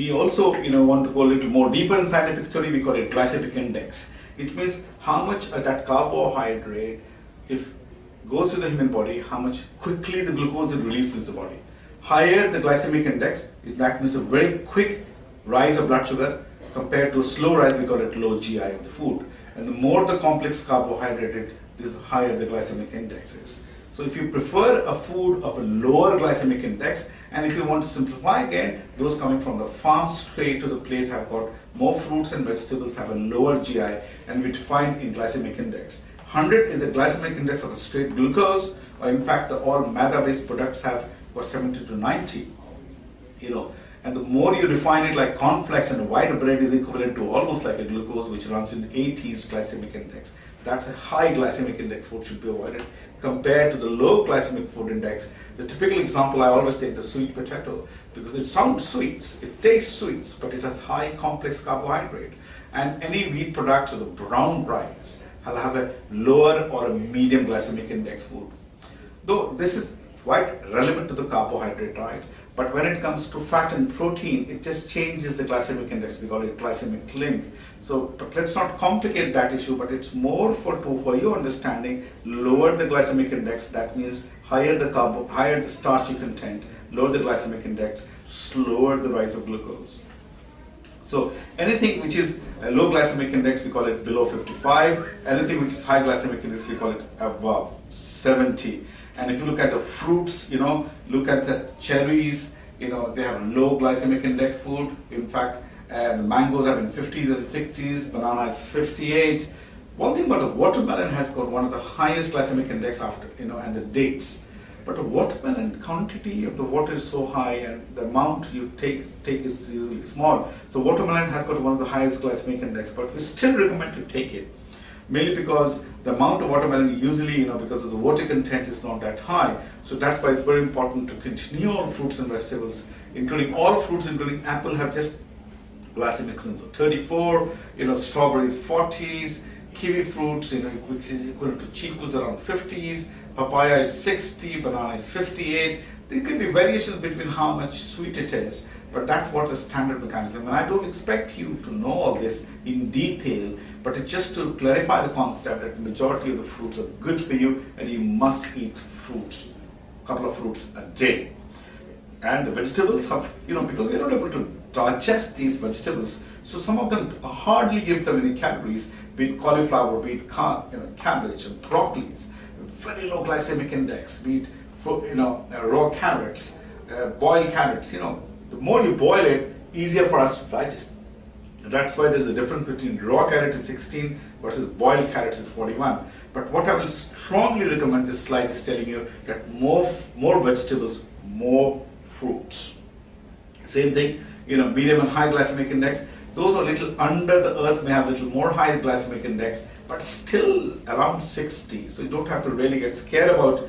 we also want to go a little more deeper in scientific story. We call it glycemic index. It means how much that carbohydrate, if goes to the human body, how much quickly the glucose is released into the body. Higher the glycemic index, that means a very quick rise of blood sugar compared to a slow rise. We call it low GI of the food. And the more the complex carbohydrate, the higher the glycemic index is. So if you prefer a food of a lower glycemic index, and if you want to simplify again, those coming from the farm straight to the plate have got more fruits and vegetables, have a lower GI, and we find in glycemic index. 100 is the glycemic index of a straight glucose, or in fact all maida-based products have got 70 to 90. And the more you refine it, like cornflakes and white bread is equivalent to almost like a glucose, which runs in 80s glycemic index. That's a high glycemic index food should be avoided compared to the low glycemic food index. The typical example, I always take the sweet potato because it sounds sweet, it tastes sweet, but it has high complex carbohydrate. And any wheat product, or the brown rice, will have a lower or a medium glycemic index food. Though this is quite relevant to the carbohydrate diet, but when it comes to fat and protein, it just changes the glycemic index. We call it glycemic link. But let's not complicate that issue, but it's more for your understanding, lower the glycemic index, that means higher the starchy content, lower the glycemic index, slower the rise of glucose. So anything which is a low glycemic index, we call it below 55. Anything which is high glycemic index, we call it above 70. And if you look at the fruits, look at the cherries, they have low glycemic index food. In fact, the mangoes are in 50s and 60s, banana is 58. One thing about the watermelon has got one of the highest glycemic index after, and the dates. But the watermelon quantity of the water is so high and the amount you take is usually small. So watermelon has got one of the highest glycemic index, but we still recommend to take it. Mainly because the amount of watermelon usually, because of the water content is not that high. So that's why it's very important to continue all fruits and vegetables, including all fruits, including apple, have just glycemic index of 34, strawberries 40s, kiwi fruits, which is equivalent to chikus around 50s, papaya is 60, banana is 58. There can be variations between how much sweet it is, but that's what the standard mechanism. And I don't expect you to know all this in detail, but it's just to clarify the concept that the majority of the fruits are good for you and you must eat fruits, a couple of fruits a day. And the vegetables have, because we're not able to digest these vegetables, so some of them hardly gives them any calories, be it cauliflower, be it cabbage and broccolis, very low glycemic index, be it raw carrots, boiled carrots, the more you boil it, easier for us to digest. That's why there's a difference between raw carrot is 16 versus boiled carrots is 41. But what I will strongly recommend, this slide is telling you that more vegetables, more fruits. Same thing, medium and high glycemic index. Those are little under the earth, may have a little more high glycemic index, but still around 60. So you don't have to really get scared about